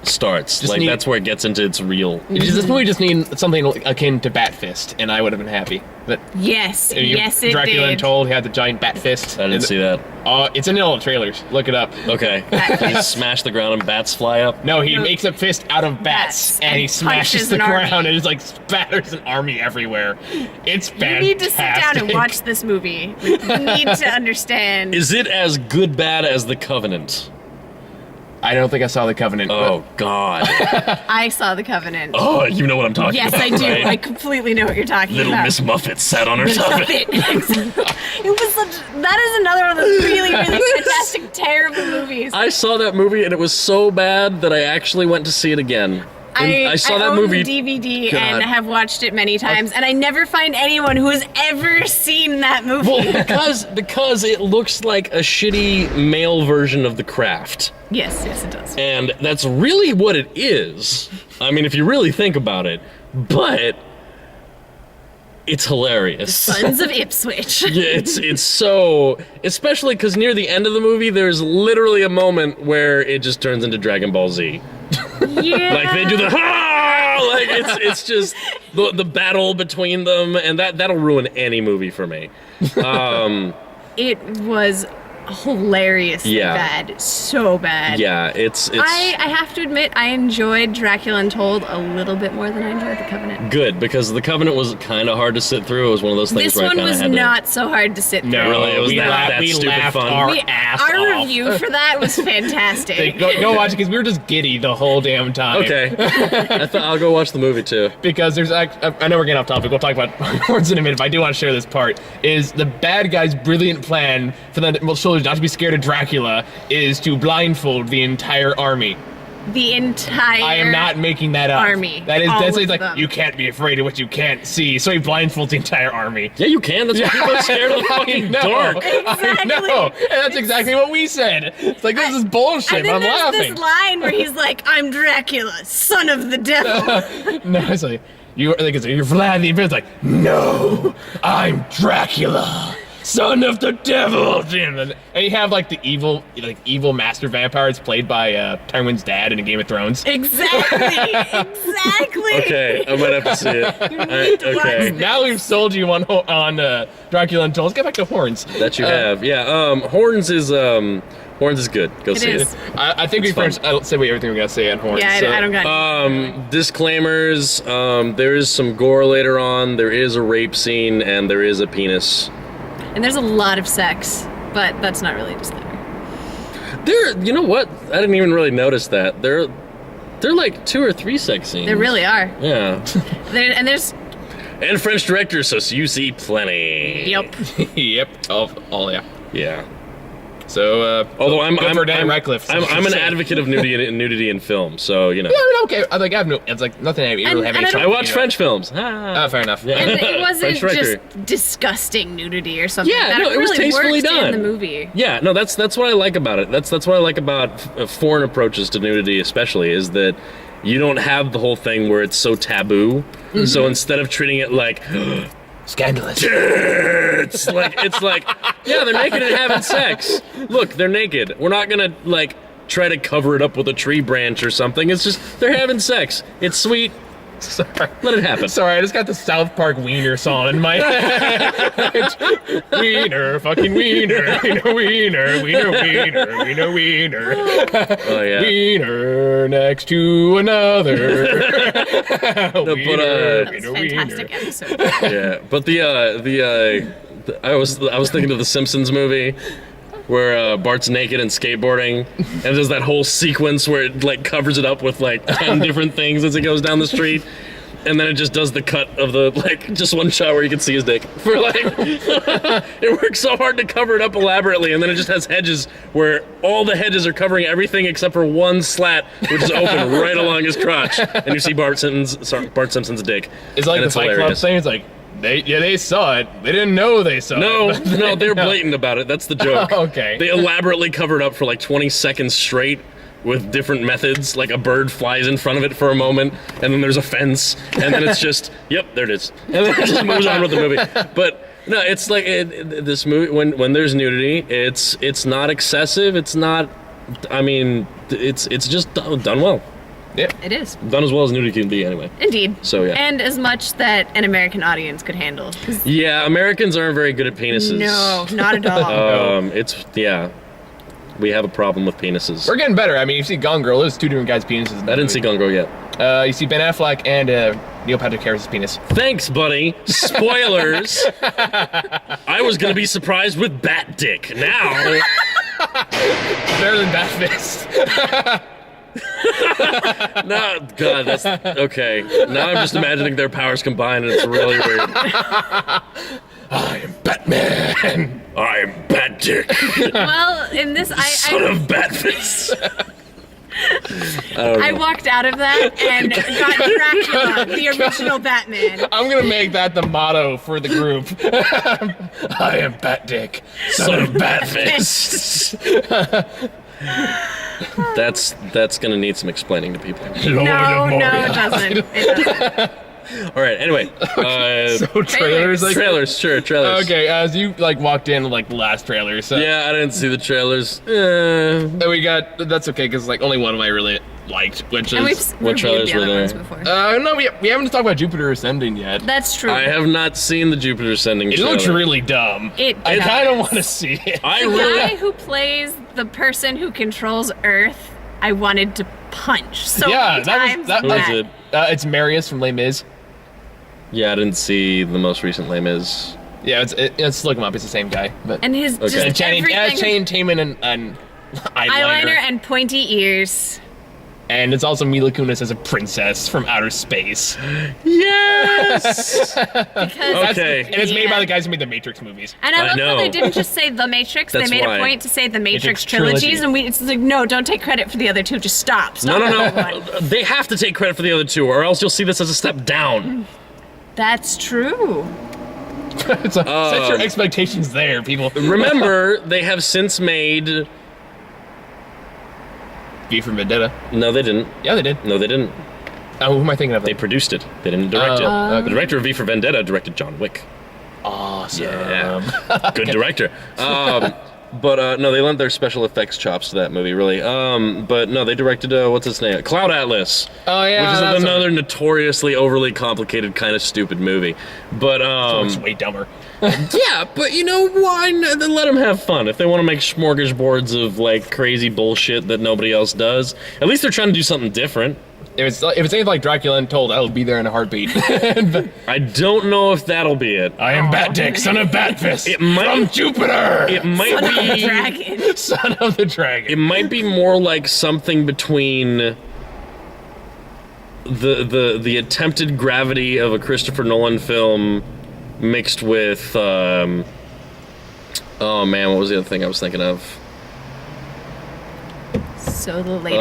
starts. That's where it gets into its real. This movie just needed something akin to Bat Fist, and I would have been happy. But yes, it Dracula did. Untold had the giant Bat Fist. I didn't see that. It's in all the trailers. Look it up. Okay. He smash the ground and bats fly up? No, he makes a fist out of bats and he smashes the ground and just like spatters an army everywhere. It's fantastic. You need to sit down and watch this movie. You need to understand. Is it as good bad as The Covenant? I don't think I saw The Covenant. Oh, God. I saw The Covenant. Oh, you know what I'm talking Yes, about. I do. Right? I completely know what you're talking Little about. Miss Muffet sat on her tummy. It was such. That is another one of those really, really fantastic, terrible movies. I saw that movie and it was so bad that I actually went to see it again. I saw that own movie. the DVD God. and have watched it many times, and I never find anyone who has ever seen that movie. Well, because it looks like a shitty male version of The Craft. Yes, it does. And that's really what it is. I mean, if you really think about it. But it's hilarious. Sons of Ipswich. Yeah, it's so, especially because near the end of the movie, there's literally a moment where it just turns into Dragon Ball Z. Yeah. Like they do the like it's just the battle between them, and that'll ruin any movie for me. It was hilariously bad, so bad. Yeah, it's. I have to admit, I enjoyed Dracula Untold a little bit more than I enjoyed The Covenant. Good, because The Covenant was kind of hard to sit through. It was one of those things This where one I kind of was had to. not so hard to sit through. No, Really, it was we that stupid laughed fun. Our ass off. Our review for that was fantastic. Go watch it because we were just giddy the whole damn time. Okay, I'll go watch the movie too. Because there's, I know we're getting off topic. We'll talk about horns in a minute. But I do want to share this part. Is the bad guy's brilliant plan for the soldiers not to be scared of Dracula is to blindfold the entire army. The entire I am not making that up. army. That's All it's of like them. you can't be afraid of what you can't see. So he blindfolds the entire army. Yeah, you can. That's why people are scared of the fucking dark. Exactly. I know. And that's exactly what we said. It's like, this is bullshit, And but then I'm there's laughing. this line where he's like, "I'm Dracula, son of the devil." No, it's like, you're Vlad the Impaler. It's like, no, I'm Dracula, son of the devil. And you have like the evil master vampires played by Tywin's dad in a Game of Thrones. Exactly. Okay, I might have to see it. need to watch Okay, this. Now we've sold you on Dracula Untold. Let's get back to horns. that you have. Yeah, Horns is good. Go It see is. it. I think we fun. finished. Say everything we gotta say on horns. Yeah, I don't got. Disclaimers. There is some gore later on. There is a rape scene, and there is a penis. And there's a lot of sex, but that's not really a disclaimer. You know what? I didn't even really notice that. They're like 2 or 3 sex scenes. There really are. Yeah. There's. And French director, so you see plenty. Yep. Yep. Oh yeah. Yeah. So, Although I'm for Daniel Radcliffe. I'm an advocate of nudity in film, so you know. Yeah, I mean, okay. I have no. It's like nothing. I really have any. and I trouble, I watch French films. Ah. Fair enough. Yeah. And it wasn't French just director. disgusting nudity or something. Yeah, that no, it was really tastefully worked done in the movie. Yeah, no, that's what I like about it. That's what I like about foreign approaches to nudity, especially, is that you don't have the whole thing where it's so taboo. Mm-hmm. So instead of treating it like Scandalous. it's like yeah, they're naked and having sex. Look, they're naked. We're not gonna like try to cover it up with a tree branch or something. It's just they're having sex. It's sweet. Sorry. Let it happen. Sorry, I just got the South Park Wiener song in my head. Wiener, fucking wiener, wiener, wiener, wiener. Oh yeah. Wiener next to another. That's a fantastic episode. Yeah, but I was thinking of the Simpsons movie where Bart's naked and skateboarding, and there's that whole sequence where it like covers it up with like 10 different things as it goes down the street, and then it just does the cut of the like just one shot where you can see his dick. For like, it works so hard to cover it up elaborately, and then it just has hedges where all the hedges are covering everything except for one slat, which is open right along his crotch, and you see Bart Simpson's dick. It's like and the Fight Club hilarious. thing. It's like, They saw it. They didn't know they saw it. No, they're blatant about it. That's the joke. Okay. They elaborately covered up for like 20 seconds straight with different methods. Like a bird flies in front of it for a moment, and then there's a fence, and then it's just, yep, there it is. And then it just moves on with the movie. But no, it's like this movie, when there's nudity, it's not excessive. It's not, I mean, it's just done well. Yeah. It is. Done as well as nudity can be, anyway. Indeed. So, yeah. And as much that an American audience could handle. Yeah, Americans aren't very good at penises. No, not at all. Yeah. We have a problem with penises. We're getting better. I mean, you see Gone Girl, there's 2 different guys' penises. I didn't see Gone Girl yet. You see Ben Affleck and Neil Patrick Harris's penis. Thanks, buddy. Spoilers. I was gonna be surprised with Bat Dick. Now. Better than Bat Fist. No, God, that's okay. Now I'm just imagining their powers combined, and it's really weird. I am Batman. I am Bat Dick. Well, in this, Son of Batfist. I walked out of that and got Dracula, the original Batman. I'm gonna make that the motto for the group. I am Bat Dick, Son of Batfist. That's gonna need some explaining to people. No, it doesn't. It doesn't. All right. Anyway, So trailers, like trailers. Okay, as you like walked in like the last trailer, so Yeah, I didn't see the trailers. we got that's okay because like only one of them I really liked, which And is we've What reviewed trailers the were other there? ones before. no, we haven't talked about Jupiter Ascending yet. That's true. I have not seen the Jupiter Ascending It trailer. looks really dumb. I does. kind of want to see it. I The really. guy who plays the person who controls Earth, I wanted to punch so Yeah, many that was- times. that- Who that- is it? It's Marius from Les Mis. Yeah, I didn't see the most recent Les Mis. Yeah, it's look him up. It's the same guy, but And his Okay. just Channing everything, Tatum and eyeliner and pointy ears. and it's also Mila Kunis as a princess from outer space. Yes. Because Okay. And it's made Yeah. by the guys who made the Matrix movies. And I love know. that they didn't just say The Matrix. That's they made why. a point to say The Matrix, Matrix trilogy. trilogies, and it's like, no, don't take credit for the other two. Just stop. No. at that one. They have to take credit for the other two, or else you'll see this as a step down. That's true. It's like, set your expectations there, people. Remember, they have since made. V for Vendetta. No, they didn't. Yeah, they did. No, they didn't. Oh, who am I thinking of? They produced it. They didn't direct it. okay. The director of V for Vendetta directed John Wick. Awesome. Yeah, good director. But no, they lent their special effects chops to that movie, really. But no, they directed what's its name? Cloud Atlas. Oh, yeah, which is that's another notoriously overly complicated, kind of stupid movie. But It's way dumber. yeah, but you know why? Then let them have fun. If they want to make smorgasbords of like crazy bullshit that nobody else does, at least they're trying to do something different. If it's anything like Dracula Untold, I'll be there in a heartbeat. I don't know if that'll be it. I am Bat Dick, son of Batfist. It might- from Jupiter. It might Son of a be. dragon. Son of the Dragon. It might be more like something between the attempted gravity of a Christopher Nolan film mixed with oh man, what was the other thing I was thinking of? So the later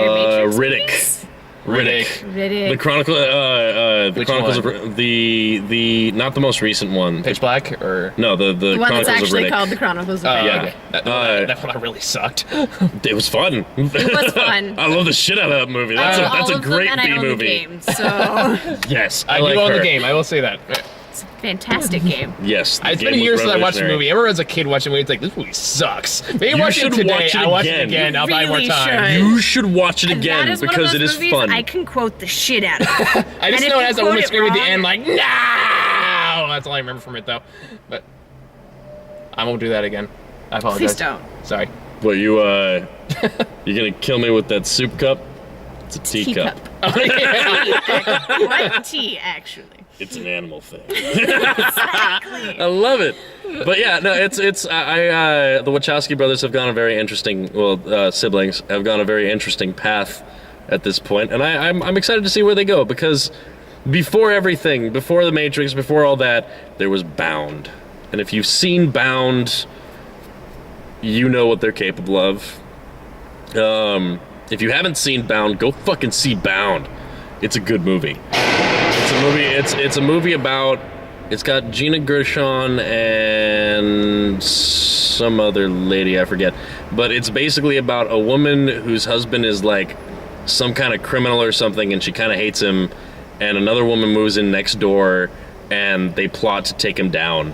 Matrix Riddick. movies? Riddick. Riddick. The Chronicle, the Which Chronicles one? of the not the most recent one. Pitch Black or No, the The one Chronicles that's actually of Riddick. called The Chronicles of Oh, Riddick. yeah. okay. That one really sucked. It was fun. It was fun. I love the shit out of that movie. That's I a own that's all a of them, great and I B own the movie. game, so Yes, I like do own her. the game. I will say that. it's a fantastic game. Yes, the It's game been was years since I watched the revolutionary. movie. I remember as a kid watching the movie, it's like, this movie sucks. Maybe You watch it should today. watch it I'll watch it again. again. I'll buy more Really time. should. You should watch it And again that is because one of it those is movies fun. I can quote the shit out of. I just And know if it has you that woman quote it screaming at the wrong- end, like, no! That's all I remember from it, though. But I won't do that again. I apologize. Please don't. Sorry. What you you gonna kill me with that soup cup? It's a teacup. What tea, actually? It's an animal thing. Exactly. I love it. But yeah, no, it's the Wachowski brothers have gone a very interesting, siblings have gone a very interesting path at this point, and I'm excited to see where they go, because before everything, before the Matrix, before all that, there was Bound, and if you've seen Bound, you know what they're capable of. If you haven't seen Bound, go fucking see Bound. It's a good movie. It's a movie about It's got Gina Gershon and some other lady, I forget. But it's basically about a woman whose husband is like some kind of criminal or something, and she kind of hates him. And another woman moves in next door, and they plot to take him down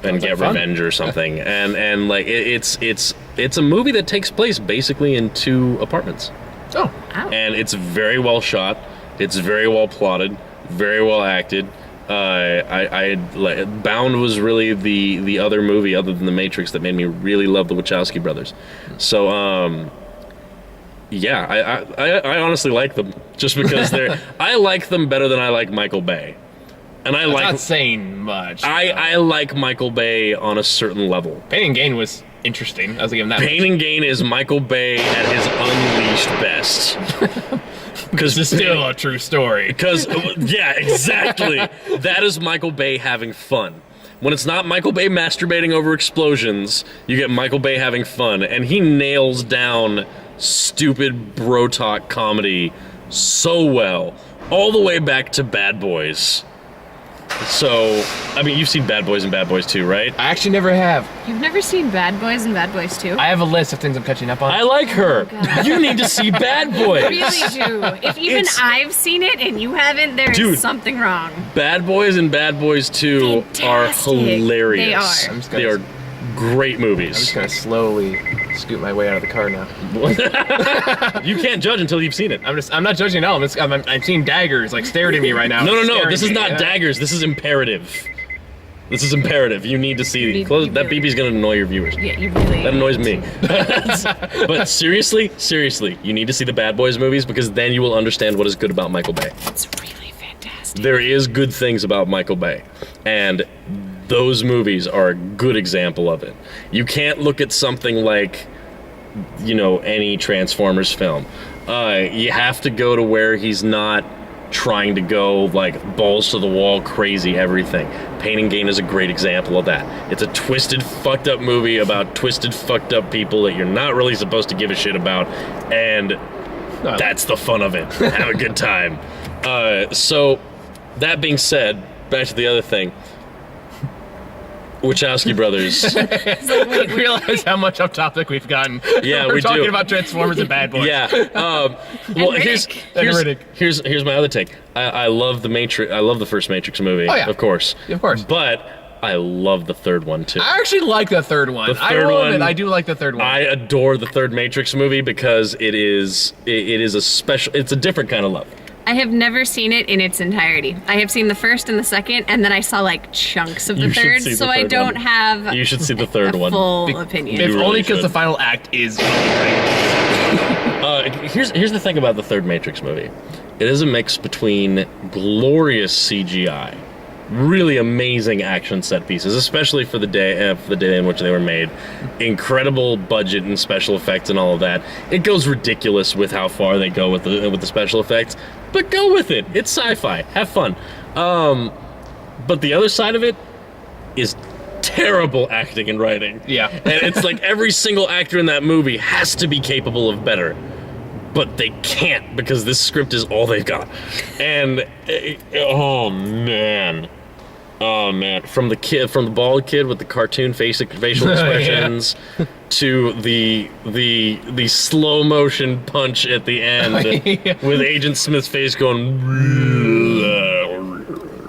and get revenge or something. And like it's a movie that takes place basically in 2 apartments. Oh, Ow. And it's very well shot. It's very well plotted. Very well acted. Bound was really the other movie other than The Matrix that made me really love the Wachowski brothers. So yeah, I honestly like them just because I like them better than I like Michael Bay. And that's not saying much. I like Michael Bay on a certain level. Pain and Gain was interesting. I was giving that. Pain and Gain is Michael Bay at his unleashed best. Because it's still a true story. Because, yeah, exactly. That is Michael Bay having fun. When it's not Michael Bay masturbating over explosions, you get Michael Bay having fun. And he nails down stupid bro talk comedy so well. All the way back to Bad Boys. So, I mean, you've seen Bad Boys and Bad Boys 2, right? I actually never have. You've never seen Bad Boys and Bad Boys 2? I have a list of things I'm catching up on. I like her. God. You need to see Bad Boys. I really do. If even I've seen it and you haven't, there's something wrong. Bad Boys and Bad Boys 2 are Fantastic. hilarious. They are. They are great movies. I'm just gonna slowly scoot my way out of the car now. You can't judge until you've seen it. I'm not judging at all. I'm seeing daggers like staring at me right now. No. Staring This is me. not daggers. This is imperative. This is imperative. You need to see. You That really- BB's gonna annoy your viewers. Yeah, you really. That annoys me. But seriously, you need to see the Bad Boys movies because then you will understand what is good about Michael Bay. It's really fantastic. There is good things about Michael Bay, and those movies are a good example of it. You can't look at something like, any Transformers film. You have to go to where he's not trying to go like balls to the wall crazy everything. Pain and Gain is a great example of that. It's a twisted, fucked up movie about twisted, fucked up people that you're not really supposed to give a shit about, and that's the fun of it. Have a good time. So, that being said, back to the other thing. Wachowski brothers. I realize how much off topic we've gotten. Yeah, We're we talking do. about Transformers and Bad Boys. Yeah. Well, here's my other take. I love the Matrix. I love the first Matrix movie. Oh, yeah. Of course. Of course. But I love the third one too. I actually like the third one. I do like the third one. I adore the third Matrix movie because it is a special. It's a different kind of love. I have never seen it in its entirety. I have seen the first and the second, and then I saw like chunks of the You should third, see the so I third don't one. have You should see the third a one. full opinion. if You only really because should. the final act is great. Here's the thing about the third Matrix movie. It is a mix between glorious CGI, really amazing action set pieces, especially for the day in which they were made. Incredible budget and special effects and all of that. It goes ridiculous with how far they go with the special effects, but go with it. It's sci-fi. Have fun. But the other side of it is terrible acting and writing. Yeah. And it's like every single actor in that movie has to be capable of better. But they can't because this script is all they've got. And oh man, from the bald kid with the cartoon facial expressions to the slow motion punch at the end with Agent Smith's face going.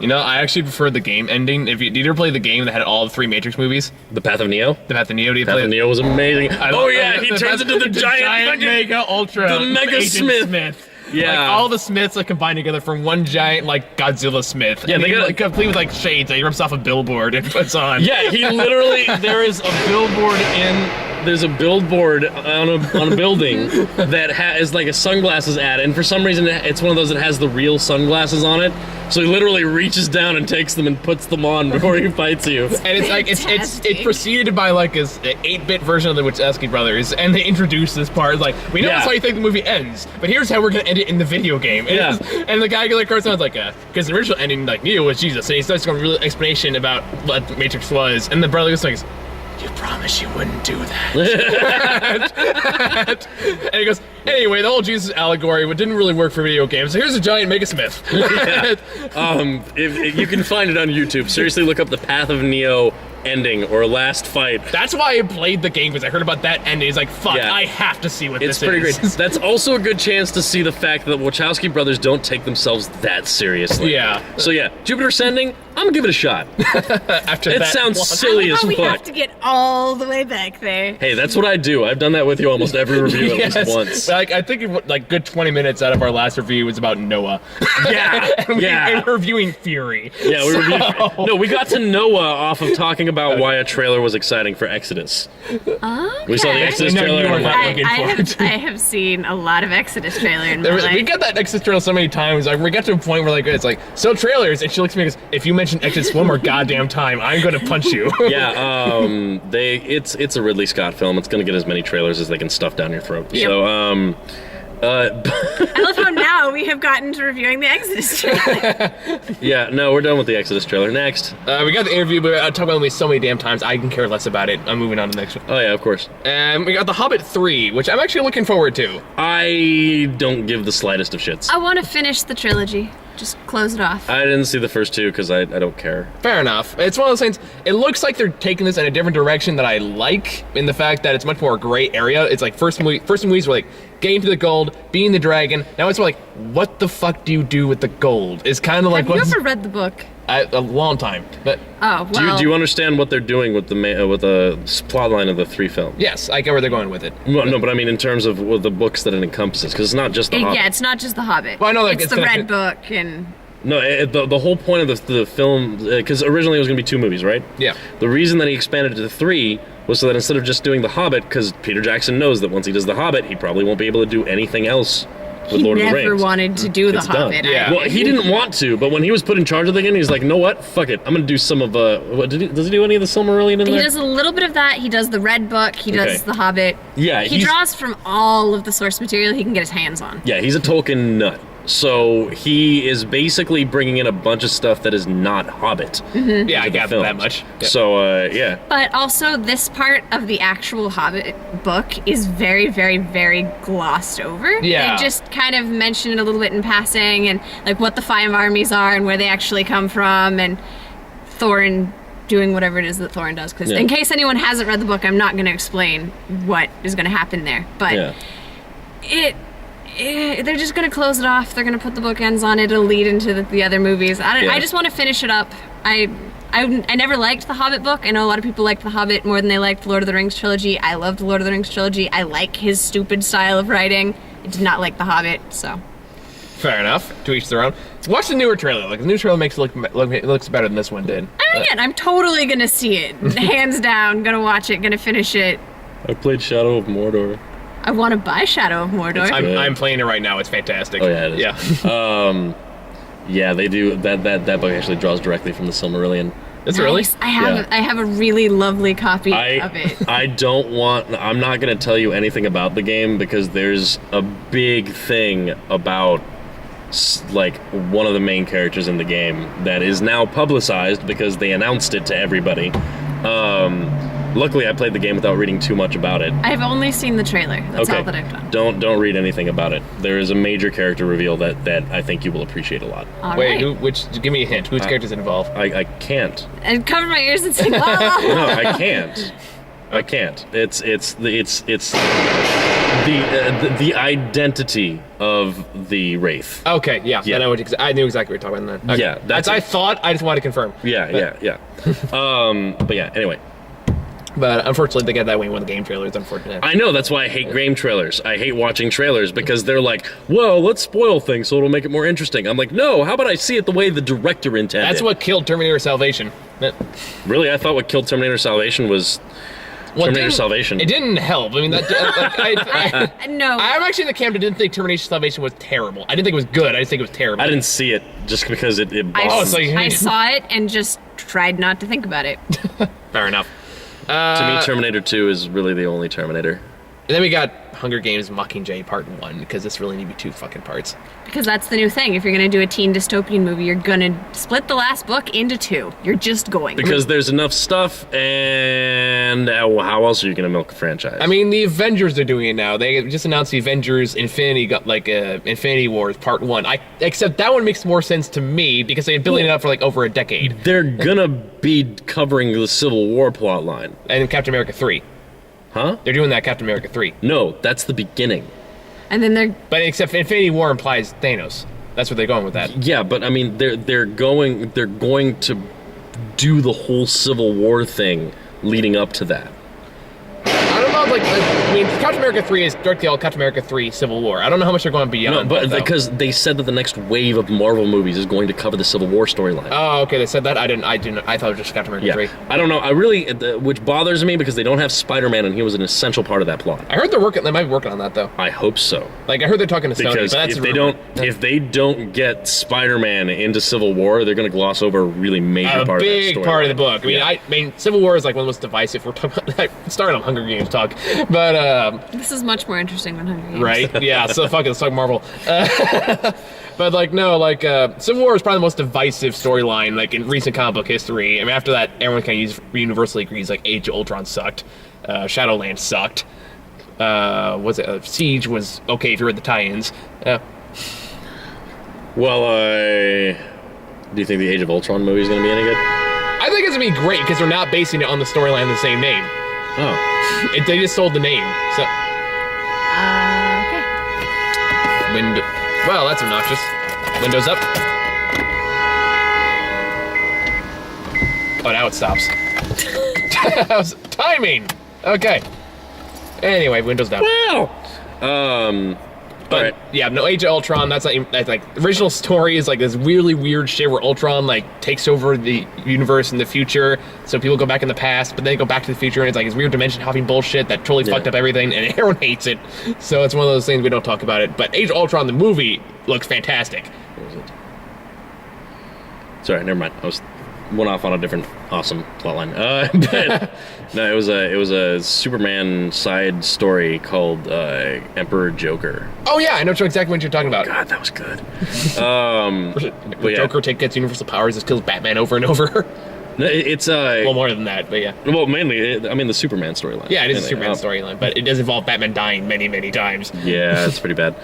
I actually prefer the game ending. Did you ever play the game that had all the 3 Matrix movies? The Path of Neo. The Path of Neo. Did you Path play of it? Neo was amazing. He turns into the giant fucking- mega ultra the Mega Agent Smith. Yeah. Like all the Smiths are combined together from one giant like Godzilla Smith. Yeah, and they he, got- like complete with like shades that he rips off a billboard and puts on. Yeah, he literally. There's a billboard on a building that is like a sunglasses ad, and for some reason it's one of those that has the real sunglasses on it. So he literally reaches down and takes them and puts them on before he fights you. And it's like it's Fantastic. preceded by like an 8-bit version of the Wachowski brothers, and they introduce this part like we know Yeah. that's how you think the movie ends, but here's how we're gonna end it in the video game. And, Yeah. and the guy like goes on like because the original ending like Neo was Jesus, and he starts going real explanation about what Matrix was, and the brother goes like, you promised you wouldn't do that. And he goes, anyway, the whole Jesus allegory didn't really work for video games. So here's a giant Megasmith. If you can find it on YouTube. Seriously, look up the Path of Neo ending or last fight. That's why I played the game, because I heard about that ending. It's like, fuck, Yeah. I have to see what this is. It's pretty great. That's also a good chance to see the fact that Wachowski brothers don't take themselves that seriously. Yeah. So yeah, Jupiter Ascending, I'm gonna give it a shot. After It that sounds one. silly as we have fuck. to get all the way back there. Hey, that's what I do. I've done that with you almost every review at least once. Like, I think like good 20 minutes out of our last review was about Noah. Yeah, and yeah. we were reviewing Fury. Yeah, we reviewed. No, we got to Noah off of talking about why a trailer was exciting for Exodus. Okay. We saw the Exodus No, trailer. you were and not I'm like, looking forward to I have seen a lot of Exodus trailer in my We life. got that Exodus trailer so many times. Like, we got to a point where like it's like, so trailers, and she looks at me and goes, if you mention Exodus one more goddamn time, I'm gonna punch you. yeah, it's a Ridley Scott film. It's gonna get as many trailers as they can stuff down your throat. Yep. So I love how now we have gotten to reviewing the Exodus trailer. yeah, no, we're done with the Exodus trailer. Next. We got the interview, but I talked about it so many damn times, I can care less about it. I'm moving on to the next one. Oh yeah, of course. And we got The Hobbit 3, which I'm actually looking forward to. I don't give the slightest of shits. I want to finish the trilogy. Just close it off. I didn't see the first two because I don't care. Fair enough. It's one of those things, it looks like they're taking this in a different direction that I like, in the fact that it's much more gray area. It's like first movies were like, getting to the gold, being the dragon. Now it's more like, what the fuck do you do with the gold? It's kind of like, Have you what's... ever read the book? A long time, but... Oh, well. Do you understand what they're doing with the plot line of the three films? Yes, I get where they're going with it. Well, no, but I mean in terms of the books that it encompasses, because it's not just the Hobbit. Yeah, it's not just The Hobbit. Well, I know, like, it's it's the connected- Red Book and... No, the whole point of the film, because originally it was going to be 2 movies, right? Yeah. The reason that he expanded it to 3 was so that instead of just doing The Hobbit, because Peter Jackson knows that once he does The Hobbit, he probably won't be able to do anything else with Lord of the Rings. He never wanted to do The It's done. Hobbit. Yeah. Well, he didn't want to, but when he was put in charge of the game, he's like, you know what? Fuck it. I'm going to do some of, does he do any of the Silmarillion in there? He does a little bit of that. He does the Red Book. He does Okay. The Hobbit. Yeah, He draws from all of the source material he can get his hands on. Yeah, he's a Tolkien nut. So he is basically bringing in a bunch of stuff that is not Hobbit. Mm-hmm. Yeah, I into the gather that films. much. Yeah. So, yeah. But also, this part of the actual Hobbit book is very, very, very glossed over. Yeah. They just kind of mention it a little bit in passing, and like what the 5 armies are and where they actually come from, and Thorin doing whatever it is that Thorin does. Because Yeah. in case anyone hasn't read the book, I'm not going to explain what is going to happen there. But Yeah. they're just going to close it off. They're going to put the bookends on it. It'll lead into the other movies. Yeah. I just want to finish it up. I never liked the Hobbit book. I know a lot of people liked the Hobbit more than they liked the Lord of the Rings trilogy. I loved the Lord of the Rings trilogy. I like his stupid style of writing. I did not like the Hobbit, so. Fair enough. To each their own. Watch the newer trailer. Like, the new trailer makes it looks better than this one did. Again, I'm totally going to see it. Hands down. Going to watch it. Going to finish it. I played Shadow of Mordor. I want to buy Shadow of Mordor. I'm playing it right now. It's fantastic. Oh, yeah, it is. Yeah. Yeah, they do. That book actually draws directly from the Silmarillion. It's really? Nice. I have a really lovely copy of it. I'm not going to tell you anything about the game because there's a big thing about like one of the main characters in the game that is now publicized because they announced it to everybody. Luckily, I played the game without reading too much about it. I've only seen the trailer. That's all that I've done. Don't read anything about it. There is a major character reveal that I think you will appreciate a lot. All Wait, right. give me a hint. Whose character's involved? I can't. And cover my ears and sing la la la. No, I can't. I can't. It's the identity of the wraith. Okay, yeah. Yeah. I knew exactly what you're talking about then. Okay. Yeah, that's I thought. I just wanted to confirm. Yeah. But yeah. Anyway, But unfortunately, they get that way with the game trailers. Unfortunate. I know that's why I hate game trailers. I hate watching trailers because they're like, "Well, let's spoil things so it'll make it more interesting." I'm like, "No, how about I see it the way the director intended?" That's what killed Terminator Salvation. Really, I thought what killed Terminator Salvation was Terminator Salvation. It didn't help. I mean, No. I'm actually in the camp that didn't think Terminator Salvation was terrible. I didn't think it was good. I just think it was terrible. I didn't see it just because it I, bothered so me. you- I saw it and just tried not to think about it. Fair enough. To me, Terminator 2 is really the only Terminator. And then we got Hunger Games Mockingjay Part 1, because this really need to be 2 fucking parts. Because that's the new thing. If you're going to do a teen dystopian movie, you're going to split the last book into 2. You're just going. Because there's enough stuff, and how else are you going to milk a franchise? I mean, the Avengers are doing it now. They just announced the Avengers Infinity Wars Part 1. Except that one makes more sense to me, because they've been building it up for over a decade. They're going to be covering the Civil War plot line. And Captain America 3. Huh? They're doing that Captain America 3. No, that's the beginning. And then But except Infinity War implies Thanos. That's where they're going with that. Yeah, but I mean, they're going to do the whole Civil War thing leading up to that. I don't know, Captain America 3 is directly all Captain America 3 Civil War. I don't know how much they're going beyond. No, but that, because they said that the next wave of Marvel movies is going to cover the Civil War storyline. Oh, okay, they said that? I didn't. I thought it was just Captain America 3. I don't know. I really, which bothers me because they don't have Spider-Man, and he was an essential part of that plot. I heard they might be working on that though. I hope so. Like, I heard they're talking to Sony, Because but that's if they don't get Spider-Man into Civil War, they're going to gloss over a really major part of that story. A big part of the book. I mean, Civil War is like one of the most divisive. We're talking about, starting on Hunger Games talk, but this is much more interesting than Hunger Games. right? Yeah. So fuck it, let's talk Marvel. But Civil War is probably the most divisive storyline in recent comic book history. I mean, after that, everyone kind of universally agrees Age of Ultron sucked, Shadowland sucked. Siege was okay if you read the tie-ins. Well, do you think the Age of Ultron movie is going to be any good? I think it's going to be great because they're not basing it on the storyline of the same name. Oh. They just sold the name. So. Okay. Well, that's obnoxious. Windows up. Oh, now it stops. That was timing. Okay. Anyway, Windows down. Wow. But right. yeah, no, Age of Ultron. That's the original story is this really weird shit where Ultron takes over the universe in the future. So people go back in the past, but then they go back to the future, and it's this weird dimension hopping bullshit that totally fucked up everything, and everyone hates it. So it's one of those things we don't talk about it. But Age of Ultron, the movie, looks fantastic. What was it? Sorry, never mind. I went off on a different awesome plotline. But no, it was a Superman side story called Emperor Joker. Oh yeah, I know exactly what you're talking about. God, that was good. Joker gets universal powers, just kills Batman over and over. No, it's well, more than that, but yeah. Well, mainly, the Superman storyline. Yeah, it is a Superman storyline, but it does involve Batman dying many, many times. Yeah, it's pretty bad.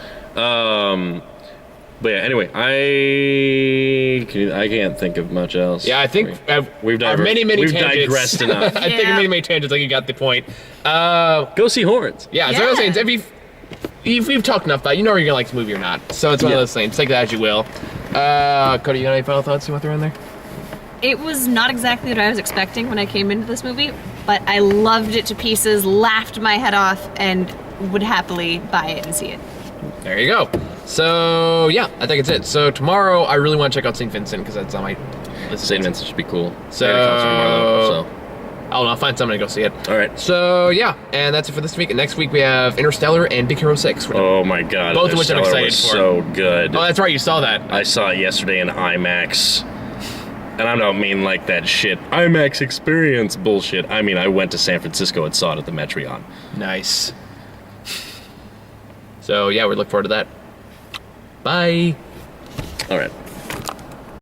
But yeah, anyway, I can't think of much else. Yeah, I think we've many tangents. Digressed enough. I think many tangents. You got the point. Go see Horns. Yeah, so I was saying, if we've talked enough about it, you know whether you're gonna like this movie or not. So it's one of those things. Take that as you will. Cody, you got any final thoughts you want to throw in there? It was not exactly what I was expecting when I came into this movie, but I loved it to pieces, laughed my head off, and would happily buy it and see it. There you go. So, yeah, I think it's it. So, tomorrow, I really want to check out St. Vincent because that's on my list. St. Vincent should be cool. So, I'll find somebody to go see it. All right. So, yeah, and that's it for this week. And next week, we have Interstellar and Big Hero 6. Oh, my God. Both of which I'm excited for. So good. Oh, that's right. You saw that. I saw it yesterday in IMAX. And I don't mean that shit IMAX experience bullshit. I mean, I went to San Francisco and saw it at the Metreon. Nice. So, yeah, we look forward to that. Bye. All right.